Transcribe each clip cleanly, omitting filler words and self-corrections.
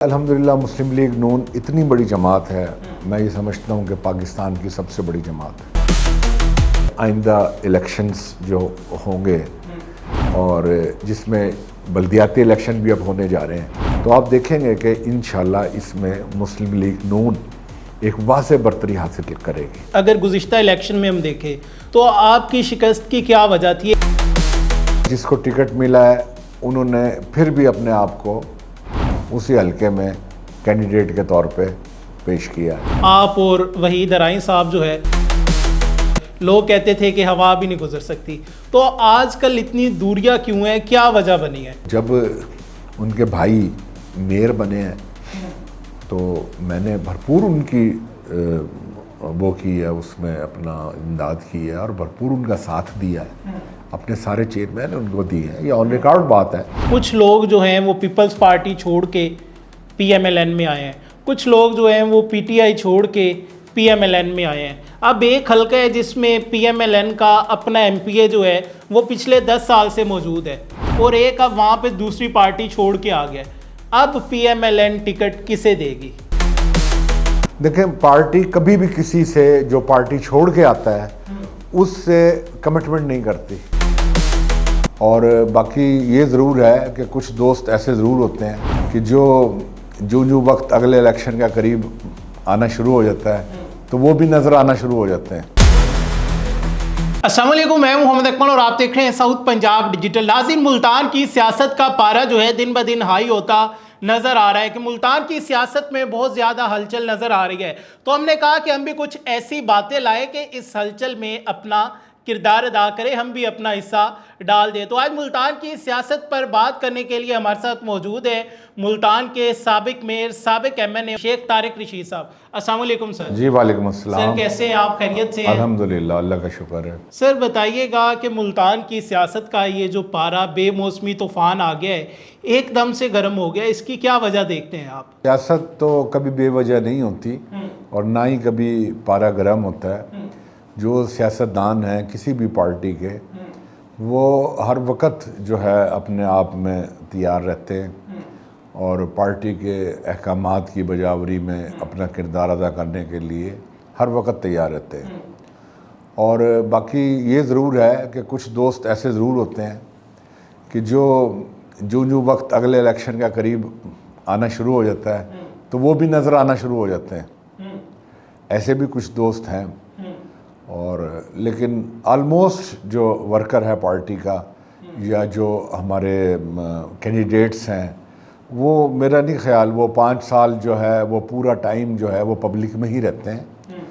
الحمدللہ مسلم لیگ نون اتنی بڑی جماعت ہے، میں یہ سمجھتا ہوں کہ پاکستان کی سب سے بڑی جماعت ہے۔ آئندہ الیکشنز جو ہوں گے اور جس میں بلدیاتی الیکشن بھی اب ہونے جا رہے ہیں، تو آپ دیکھیں گے کہ انشاءاللہ اس میں مسلم لیگ نون ایک واضح برتری حاصل کرے گی۔ اگر گزشتہ الیکشن میں ہم دیکھیں تو آپ کی شکست کی کیا وجہ تھی؟ جس کو ٹکٹ ملا ہے انہوں نے پھر بھی اپنے آپ کو اسی حلقے میں کینڈیڈیٹ کے طور پہ پیش کیا ہے۔ آپ اور وحید ارائیں صاحب جو ہے، لوگ کہتے تھے کہ ہوا بھی نہیں گزر سکتی، تو آج کل اتنی دوریاں کیوں ہیں؟ کیا وجہ بنی ہے؟ جب ان کے بھائی میئر بنے ہیں تو میں نے بھرپور ان کی وہ کی ہے، اس میں اپنا امداد کی ہے اور بھرپور ان کا ساتھ دیا ہے، اپنے سارے چیئرمین ان کو دیے ہیں۔ یہ آن ریکارڈ بات ہے۔ کچھ لوگ جو ہیں وہ پیپلز پارٹی چھوڑ کے پی ایم ایل این میں آئے ہیں، کچھ لوگ جو ہیں وہ پی ٹی آئی چھوڑ کے پی ایم ایل این میں آئے ہیں۔ اب ایک حلقہ ہے جس میں پی ایم ایل این کا اپنا ایم پی اے جو ہے وہ پچھلے 10 سال سے موجود ہے، اور ایک اب وہاں پہ دوسری پارٹی چھوڑ کے آ گیا ہے۔ اب P M L N ticket کسے دے گی؟ دیکھیں، پارٹی کبھی بھی کسی سے جو پارٹی چھوڑ کے آتا ہے اس سے کمٹمنٹ نہیں کرتی، اور باقی یہ ضرور ہے کہ کچھ دوست ایسے ضرور ہوتے ہیں کہ جو وقت اگلے الیکشن کا قریب آنا شروع ہو جاتا ہے تو وہ بھی نظر آنا شروع ہو جاتے ہیں۔ السلام علیکم، میں محمد اکمل اور آپ دیکھ رہے ہیں ساؤتھ پنجاب ڈیجیٹل۔ ناظرین، ملتان کی سیاست کا پارا جو ہے دن بدن ہائی ہوتا نظر آ رہا ہے کہ ملتان کی سیاست میں بہت زیادہ ہلچل نظر آ رہی ہے، تو ہم نے کہا کہ ہم بھی کچھ ایسی باتیں لائے کہ اس ہلچل میں اپنا کردار ادا کرے، ہم بھی اپنا حصہ ڈال دیں۔ تو آج ملتان کی سیاست پر بات کرنے کے لیے ہمارے ساتھ موجود ہے ملتان کے سابق میئر، سابق ایم این اے شیخ طارق رشید صاحب۔ السلام علیکم سر۔ جی وعلیکم السلام۔ سر کیسے ہیں آپ؟ خیریت سے ہیں؟ الحمدللہ، اللہ کا شکر ہے۔ سر بتائیے گا کہ ملتان کی سیاست کا یہ جو پارا بے موسمی طوفان آ گیا ہے، ایک دم سے گرم ہو گیا، اس کی کیا وجہ دیکھتے ہیں آپ؟ سیاست تو کبھی بے وجہ نہیں ہوتی اور نہ ہی کبھی پارا گرم ہوتا ہے۔ جو سیاستدان ہیں کسی بھی پارٹی کے، وہ ہر وقت جو ہے اپنے آپ میں تیار رہتے ہیں اور پارٹی کے احکامات کی بجاوری میں اپنا کردار ادا کرنے کے لیے ہر وقت تیار رہتے ہیں۔ اور باقی یہ ضرور ہے کہ کچھ دوست ایسے ضرور ہوتے ہیں کہ جو وقت اگلے الیکشن کا قریب آنا شروع ہو جاتا ہے تو وہ بھی نظر آنا شروع ہو جاتے ہیں۔ ایسے بھی کچھ دوست ہیں، اور لیکن آلموسٹ جو ورکر ہے پارٹی کا یا جو ہمارے کینڈیڈیٹس ہیں، وہ میرا نہیں خیال وہ 5 سال جو ہے وہ پورا ٹائم جو ہے وہ پبلک میں ہی رہتے ہیں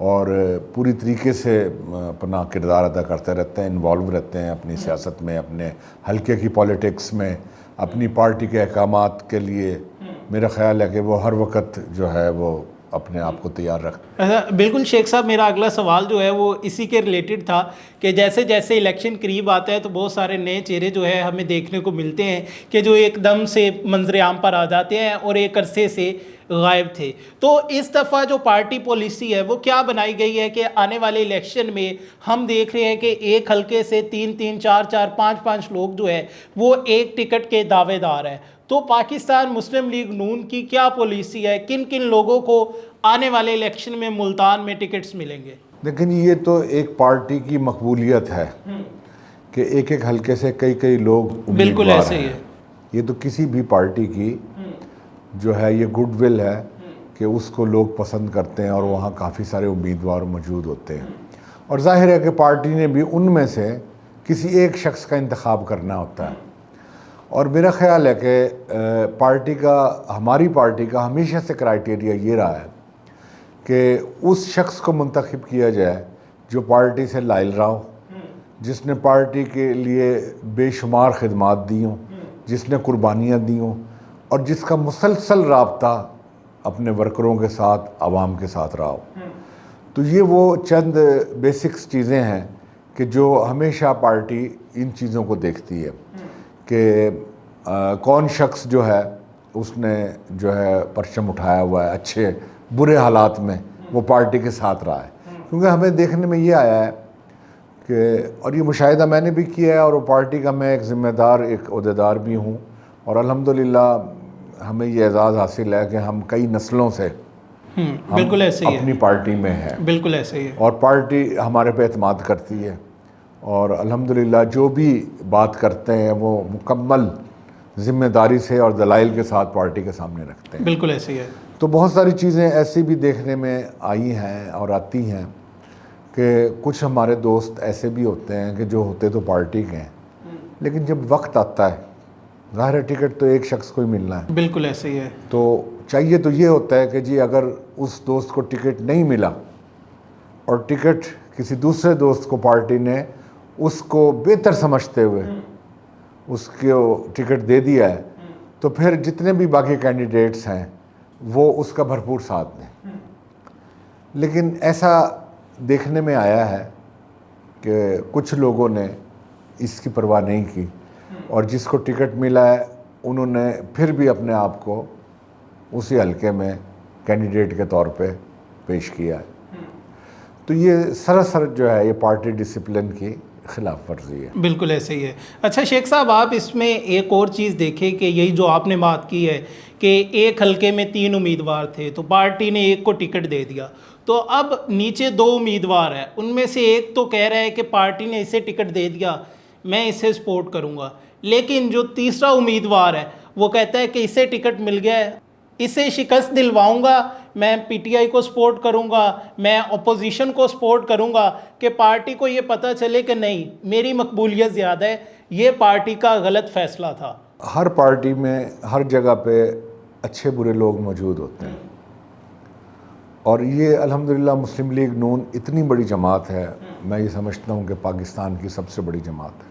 اور پوری طریقے سے اپنا کردار ادا کرتے رہتے ہیں، انوالو رہتے ہیں اپنی سیاست میں، اپنے حلقے کی پولیٹکس میں، اپنی پارٹی کے احکامات کے لیے۔ میرا خیال ہے کہ وہ ہر وقت جو ہے وہ اپنے آپ کو تیار رکھتے ہیں۔ بالکل شیخ صاحب، میرا اگلا سوال جو ہے وہ اسی کے ریلیٹڈ تھا کہ جیسے جیسے الیکشن قریب آتا ہے تو بہت سارے نئے چہرے جو ہے ہمیں دیکھنے کو ملتے ہیں کہ جو ایک دم سے منظر عام پر آ جاتے ہیں اور ایک عرصے سے غائب تھے۔ تو اس دفعہ جو پارٹی پالیسی ہے وہ کیا بنائی گئی ہے کہ آنے والے الیکشن میں ہم دیکھ رہے ہیں کہ ایک حلقے سے 3 4 5 لوگ جو ہے وہ ایک ٹکٹ کے دعوے دار ہیں۔ تو پاکستان مسلم لیگ نون کی کیا پالیسی ہے؟ کن کن لوگوں کو آنے والے الیکشن میں ملتان میں ٹکٹس ملیں گے؟ لیکن یہ تو ایک پارٹی کی مقبولیت ہے کہ ایک حلقے سے کئی لوگ بالکل امیدوار ایسے ہی ہیں۔ ہے۔ یہ تو کسی بھی پارٹی کی جو ہے یہ گڈ ول ہے کہ اس کو لوگ پسند کرتے ہیں اور وہاں کافی سارے امیدوار موجود ہوتے ہیں، اور ظاہر ہے کہ پارٹی نے بھی ان میں سے کسی ایک شخص کا انتخاب کرنا ہوتا ہے۔ اور میرا خیال ہے کہ ہماری پارٹی کا ہمیشہ سے کرائیٹیریا یہ رہا ہے کہ اس شخص کو منتخب کیا جائے جو پارٹی سے لائل رہا ہو، جس نے پارٹی کے لیے بے شمار خدمات دی ہوں، جس نے قربانیاں دی ہوں، اور جس کا مسلسل رابطہ اپنے ورکروں کے ساتھ، عوام کے ساتھ رہا ہو۔ تو یہ وہ چند بیسکس چیزیں ہیں کہ جو ہمیشہ پارٹی ان چیزوں کو دیکھتی ہے کہ کون شخص جو ہے اس نے جو ہے پرچم اٹھایا ہوا ہے اچھے برے حالات میں، وہ پارٹی کے ساتھ رہا ہے۔ کیونکہ ہمیں دیکھنے میں یہ آیا ہے کہ، اور یہ مشاہدہ میں نے بھی کیا ہے، اور وہ پارٹی کا میں ایک ذمہ دار، ایک عہدیدار بھی ہوں، اور الحمدللہ ہمیں یہ اعزاز حاصل ہے کہ ہم کئی نسلوں سے بالکل ایسے ہی ہے، اپنی پارٹی میں ہیں بالکل ایسے ہی ہے، اور پارٹی ہمارے پہ اعتماد کرتی ہے، اور الحمدللہ جو بھی بات کرتے ہیں وہ مکمل ذمہ داری سے اور دلائل کے ساتھ پارٹی کے سامنے رکھتے ہیں۔ بالکل ایسے ہی ہے، تو بہت ساری چیزیں ایسی بھی دیکھنے میں آئی ہیں اور آتی ہیں کہ کچھ ہمارے دوست ایسے بھی ہوتے ہیں کہ جو ہوتے تو پارٹی کے ہیں، لیکن جب وقت آتا ہے، ظاہر ٹکٹ تو ایک شخص کو ہی ملنا ہے، بالکل ایسے ہی ہے، تو چاہیے تو یہ ہوتا ہے کہ جی اگر اس دوست کو ٹکٹ نہیں ملا اور ٹکٹ کسی دوسرے دوست کو پارٹی نے اس کو بہتر سمجھتے ہوئے اس کو ٹکٹ دے دیا ہے، تو پھر جتنے بھی باقی کینڈیڈیٹس ہیں وہ اس کا بھرپور ساتھ دیں۔ لیکن ایسا دیکھنے میں آیا ہے کہ کچھ لوگوں نے اس کی پرواہ نہیں کی اور جس کو ٹکٹ ملا ہے انہوں نے پھر بھی اپنے آپ کو اسی حلقے میں کینڈیڈیٹ کے طور پہ پیش کیا ہے۔ تو یہ سراسر جو ہے یہ پارٹی ڈسپلن کی خلاف ورزی ہے۔ بالکل ایسے ہی ہے۔ اچھا شیخ صاحب، آپ اس میں ایک اور چیز دیکھیں کہ یہی جو آپ نے بات کی ہے کہ ایک حلقے میں 3 امیدوار تھے تو پارٹی نے ایک کو ٹکٹ دے دیا، تو اب نیچے 2 امیدوار ہیں، ان میں سے ایک تو کہہ رہا ہے کہ پارٹی نے اسے ٹکٹ دے دیا، میں اسے سپورٹ کروں گا، لیکن جو تیسرا امیدوار ہے وہ کہتا ہے کہ اسے ٹکٹ مل گیا ہے، اسے شکست دلواؤں گا، میں پی ٹی آئی کو سپورٹ کروں گا، میں اپوزیشن کو سپورٹ کروں گا کہ پارٹی کو یہ پتہ چلے کہ نہیں میری مقبولیت زیادہ ہے، یہ پارٹی کا غلط فیصلہ تھا۔ ہر پارٹی میں ہر جگہ پہ اچھے برے لوگ موجود ہوتے ہیں، اور یہ الحمدللہ مسلم لیگ نون اتنی بڑی جماعت ہے، میں یہ سمجھتا ہوں کہ پاکستان کی سب سے بڑی جماعت ہے،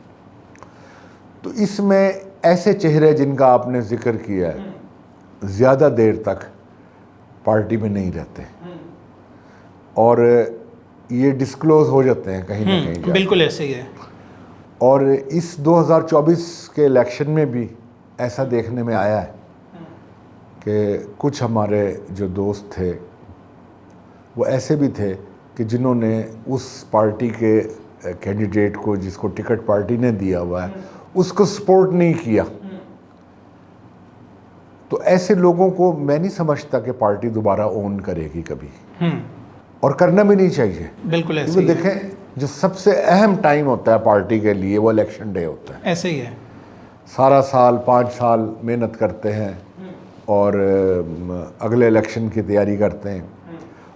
تو اس میں ایسے چہرے جن کا آپ نے ذکر کیا ہے زیادہ دیر تک پارٹی میں نہیں رہتے اور یہ ڈسکلوز ہو جاتے ہیں کہیں نہ کہیں جا کے۔ بالکل ایسے ہی ہے، اور اس 2024 کے الیکشن میں بھی ایسا دیکھنے میں آیا ہے کہ کچھ ہمارے جو دوست تھے وہ ایسے بھی تھے کہ جنہوں نے اس پارٹی کے کینڈیڈیٹ کو جس کو ٹکٹ پارٹی نے دیا ہوا ہے اس کو سپورٹ نہیں کیا، تو ایسے لوگوں کو میں نہیں سمجھتا کہ پارٹی دوبارہ اون کرے گی کبھی، اور کرنا بھی نہیں چاہیے۔ بالکل ایسے کیونکہ ہی ہے، دیکھیں جو سب سے اہم ٹائم ہوتا ہے پارٹی کے لیے وہ الیکشن ڈے ہوتا ہے، ایسے ہی ہے، سارا سال 5 سال محنت کرتے ہیں اور اگلے الیکشن کی تیاری کرتے ہیں،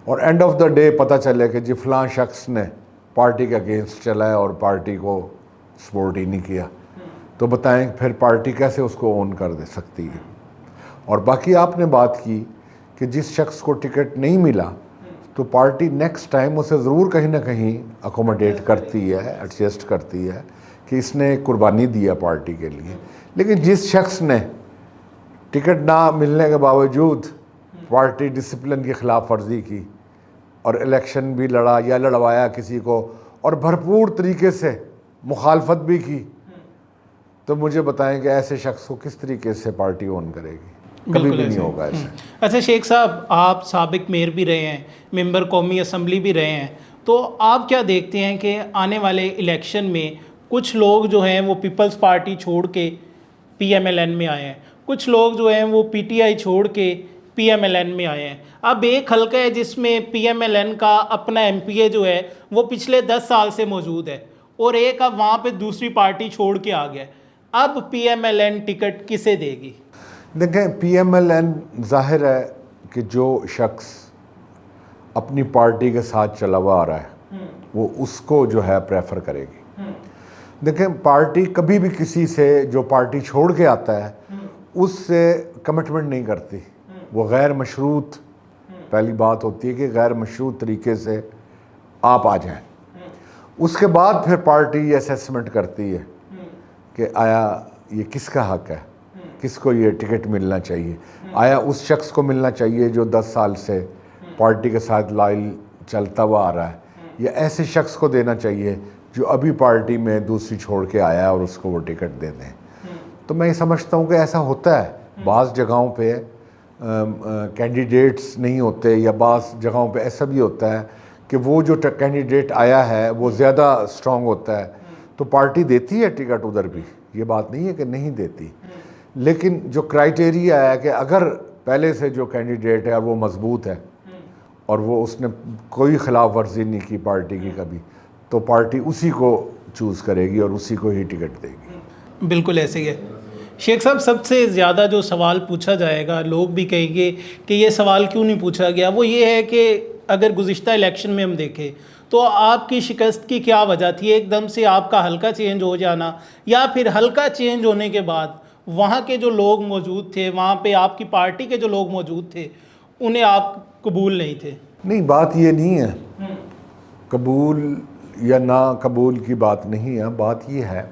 اور اینڈ آف دا ڈے پتہ چلے کہ جی فلاں شخص نے پارٹی کے اگینسٹ چلا ہے اور پارٹی کو سپورٹ ہی نہیں کیا، تو بتائیں پھر پارٹی کیسے اس کو اون کر دے سکتی ہے۔ اور باقی آپ نے بات کی کہ جس شخص کو ٹکٹ نہیں ملا تو پارٹی نیکسٹ ٹائم اسے ضرور کہیں نہ کہیں اکوموڈیٹ کرتی ہے، ایڈجسٹ کرتی ہے کہ اس نے قربانی دیا پارٹی کے لیے، لیکن جس شخص نے ٹکٹ نہ ملنے کے باوجود پارٹی ڈسپلن کی خلاف ورزی کی اور الیکشن بھی لڑا یا لڑوایا کسی کو اور بھرپور طریقے سے مخالفت بھی کی، تو مجھے بتائیں کہ ایسے شخص کو کس طریقے سے پارٹی اون کرے گی؟ کبھی بھی نہیں ہوگا ایسے۔ اچھا شیخ صاحب، آپ سابق میئر بھی رہے ہیں، ممبر قومی اسمبلی بھی رہے ہیں، تو آپ کیا دیکھتے ہیں کہ آنے والے الیکشن میں کچھ لوگ جو ہیں وہ پیپلز پارٹی چھوڑ کے پی ایم ایل این میں آئے ہیں، کچھ لوگ جو ہیں وہ پی ٹی آئی چھوڑ کے پی ایم ایل این میں آئے ہیں، اب ایک حلقہ ہے جس میں پی ایم ایل این کا اپنا ایم پی اے جو ہے وہ پچھلے 10 سال سے موجود ہے، اور ایک اب وہاں پہ دوسری پارٹی چھوڑ کے آ گیا، اب P M L N ticket کسے دے گی؟ دیکھیں پی ایم ایل این ظاہر ہے کہ جو شخص اپنی پارٹی کے ساتھ چلا ہوا آ رہا ہے وہ اس کو جو ہے پریفر کرے گی۔ دیکھیں پارٹی کبھی بھی کسی سے جو پارٹی چھوڑ کے آتا ہے اس سے کمٹمنٹ نہیں کرتی، وہ غیر مشروط، پہلی بات ہوتی ہے کہ غیر مشروط طریقے سے آپ آ جائیں، اس کے بعد پھر پارٹی یہ اسیسمنٹ کرتی ہے کہ آیا یہ کس کا حق ہے، کس کو یہ ٹکٹ ملنا چاہیے، آیا اس شخص کو ملنا چاہیے جو 10 سال سے پارٹی کے ساتھ لائل چلتا ہوا آ رہا ہے، یا ایسے شخص کو دینا چاہیے جو ابھی پارٹی میں دوسری چھوڑ کے آیا اور اس کو وہ ٹکٹ دے دیں۔ تو میں یہ سمجھتا ہوں کہ ایسا ہوتا ہے، بعض جگہوں پہ کینڈیڈیٹس نہیں ہوتے، یا بعض جگہوں پہ ایسا بھی ہوتا ہے کہ وہ جو کینڈیڈیٹ آیا ہے وہ زیادہ اسٹرانگ ہوتا ہے تو پارٹی دیتی ہے ٹکٹ ادھر بھی، یہ بات نہیں ہے کہ نہیں دیتی، لیکن جو کرائٹیریا ہے کہ اگر پہلے سے جو کینڈیڈیٹ ہے اور وہ مضبوط ہے اور وہ اس نے کوئی خلاف ورزی نہیں کی پارٹی کی کبھی، تو پارٹی اسی کو چوز کرے گی اور اسی کو ہی ٹکٹ دے گی۔ بالکل ایسے ہی ہے شیخ صاحب۔ سب سے زیادہ جو سوال پوچھا جائے گا، لوگ بھی کہیں گے کہ یہ سوال کیوں نہیں پوچھا گیا، وہ یہ ہے کہ اگر گزشتہ الیکشن میں ہم دیکھیں تو آپ کی شکست کی کیا وجہ تھی؟ ایک دم سے آپ کا حلقہ چینج ہو جانا، یا پھر حلقہ چینج ہونے کے بعد وہاں کے جو لوگ موجود تھے، وہاں پہ آپ کی پارٹی کے جو لوگ موجود تھے، انہیں آپ قبول نہیں تھے؟ نہیں، بات یہ نہیں ہے، قبول یا نا قبول کی بات نہیں ہے، بات یہ ہے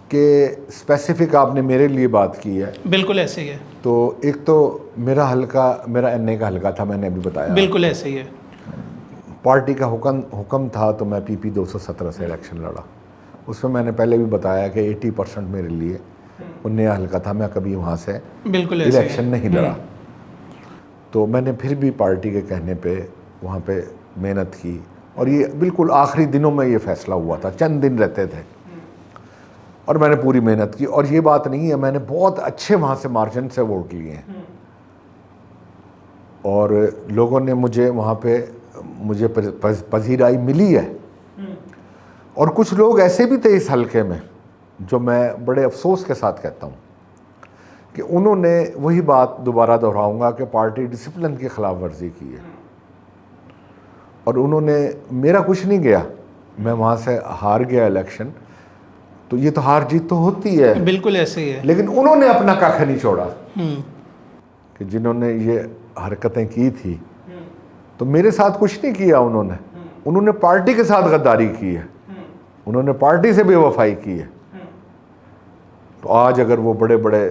کہ اسپیسیفک آپ نے میرے لیے بات کی ہے۔ بالکل ایسے ہی ہے۔ تو ایک تو میرا حلقہ میرا این اے کا حلقہ تھا، میں نے ابھی بتایا۔ بالکل ایسے ہی ہے۔ پارٹی کا حکم تھا تو میں پی پی 217 سے الیکشن لڑا۔ اس میں نے پہلے بھی بتایا کہ 80% میرے لیے وہ نیا حلقہ تھا، میں کبھی وہاں سے بالکل ایسے الیکشن نہیں لڑا۔ تو میں نے پھر بھی پارٹی کے کہنے پہ وہاں پہ محنت کی، اور یہ بالکل آخری دنوں میں یہ فیصلہ ہوا تھا، چند دن رہتے تھے، اور میں نے پوری محنت کی۔ اور یہ بات نہیں ہے، میں نے بہت اچھے وہاں سے مارجن سے ووٹ لیے ہیں، اور لوگوں نے وہاں پہ مجھے پذیرائی ملی ہے۔ اور کچھ لوگ ایسے بھی تھے اس حلقے میں جو میں بڑے افسوس کے ساتھ کہتا ہوں کہ انہوں نے وہی بات دوبارہ دہراؤں گا کہ پارٹی ڈسپلن کی خلاف ورزی کی ہے، اور انہوں نے میرا کچھ نہیں گیا، میں وہاں سے ہار گیا الیکشن، تو یہ تو ہار جیت تو ہوتی ہے، بالکل ایسے ہی ہے۔ لیکن انہوں نے اپنا کھ نہیں چھوڑا، کہ جنہوں نے یہ حرکتیں کی تھی تو میرے ساتھ کچھ نہیں کیا، انہوں نے پارٹی کے ساتھ غداری کی ہے، انہوں نے پارٹی سے بے وفائی کی ہے۔ تو آج اگر وہ بڑے بڑے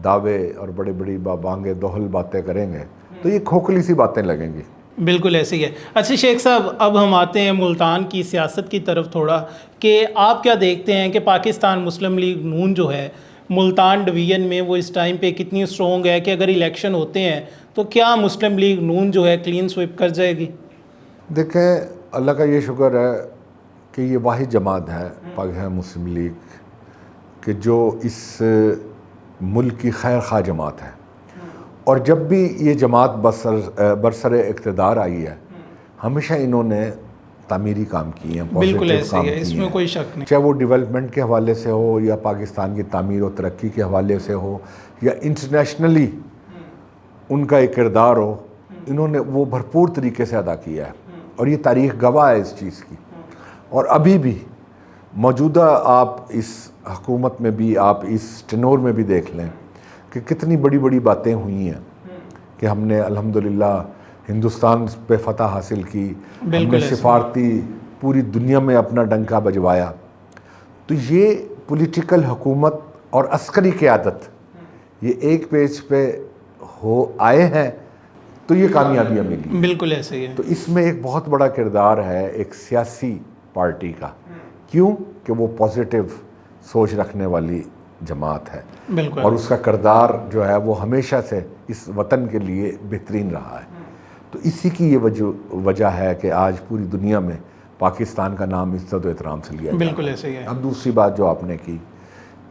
دعوے اور بڑی بڑی بانگے دہل باتیں کریں گے تو یہ کھوکھلی سی باتیں لگیں گی۔ بالکل ایسے ہی ہے۔ اچھا شیخ صاحب، اب ہم آتے ہیں ملتان کی سیاست کی طرف تھوڑا، کہ آپ کیا دیکھتے ہیں کہ پاکستان مسلم لیگ نون جو ہے ملتان ڈویژن میں وہ اس ٹائم پہ کتنی اسٹرونگ ہے کہ اگر الیکشن ہوتے ہیں تو کیا مسلم لیگ نون جو ہے کلین سویپ کر جائے گی؟ دیکھیں، اللہ کا یہ شکر ہے کہ یہ واحد جماعت ہے پاکستان مسلم لیگ کہ جو اس ملک کی خیر خواہ جماعت ہے، اور جب بھی یہ جماعت برسر اقتدار آئی ہے ہمیشہ انہوں نے تعمیری کام کیے ہیں، بالکل پازیٹیو ایسے کام ہی ہے، اس کیے میں ہیں، کوئی شک نہیں۔ چاہے وہ ڈیولپمنٹ کے حوالے سے ہو یا پاکستان کی تعمیر و ترقی کے حوالے سے ہو یا انٹرنیشنلی ان کا ایک کردار ہو، انہوں نے وہ بھرپور طریقے سے ادا کیا ہے، اور یہ تاریخ گواہ ہے اس چیز کی۔ اور ابھی بھی موجودہ آپ اس حکومت میں بھی، آپ اس ٹینور میں بھی دیکھ لیں کہ کتنی بڑی بڑی باتیں ہوئی ہیں کہ ہم نے الحمدللہ ہندوستان پہ فتح حاصل کی، ہم نے سفارتی پوری دنیا میں اپنا ڈنکا بجوایا۔ تو یہ پولیٹیکل حکومت اور عسکری قیادت یہ ایک پیج پہ آئے ہیں تو یہ کامیابیاں ملی۔ بالکل ایسے ہی ہے۔ تو اس میں ایک بہت بڑا کردار ہے ایک سیاسی پارٹی کا، کیوں کہ وہ پازیٹیو سوچ رکھنے والی جماعت ہے، بالکل، اور اس کا کردار جو ہے وہ ہمیشہ سے اس وطن کے لیے بہترین رہا ہے۔ تو اسی کی یہ وجہ ہے کہ آج پوری دنیا میں پاکستان کا نام عزت و احترام سے لیا جاتا ہے۔ بالکل ایسے ہی ہے۔ اب دوسری بات جو آپ نے کی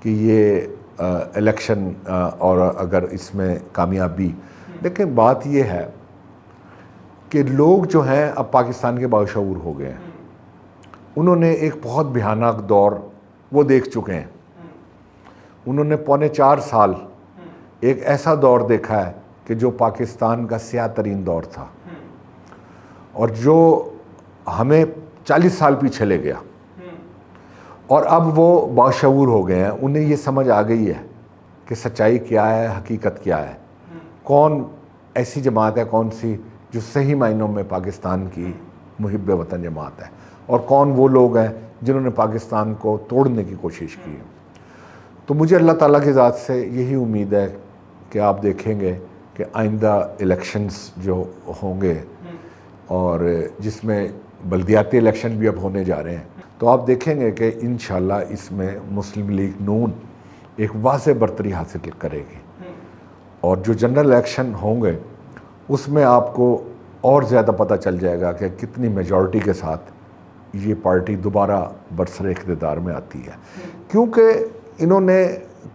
کہ یہ الیکشن اور اگر اس میں کامیابی، لیکن بات یہ ہے کہ لوگ جو ہیں اب پاکستان کے باشعور ہو گئے ہیں، انہوں نے ایک بہت بھیانک دور وہ دیکھ چکے ہیں، انہوں نے 4.25 سال ایک ایسا دور دیکھا ہے کہ جو پاکستان کا سیاہ ترین دور تھا، اور جو ہمیں 40 سال پیچھے لے گیا، اور اب وہ باشعور ہو گئے ہیں، انہیں یہ سمجھ آ گئی ہے کہ سچائی کیا ہے، حقیقت کیا ہے، کون ایسی جماعت ہے، کون سی جو صحیح معنوں میں پاکستان کی محب وطن جماعت ہے، اور کون وہ لوگ ہیں جنہوں نے پاکستان کو توڑنے کی کوشش کی ہے۔ تو مجھے اللہ تعالیٰ کی ذات سے یہی امید ہے کہ آپ دیکھیں گے کہ آئندہ الیکشنز جو ہوں گے، اور جس میں بلدیاتی الیکشن بھی اب ہونے جا رہے ہیں، تو آپ دیکھیں گے کہ انشاءاللہ اس میں مسلم لیگ نون ایک واضح برتری حاصل کرے گی، اور جو جنرل الیکشن ہوں گے اس میں آپ کو اور زیادہ پتہ چل جائے گا کہ کتنی میجورٹی کے ساتھ یہ پارٹی دوبارہ برسر اقتدار میں آتی ہے، کیونکہ انہوں نے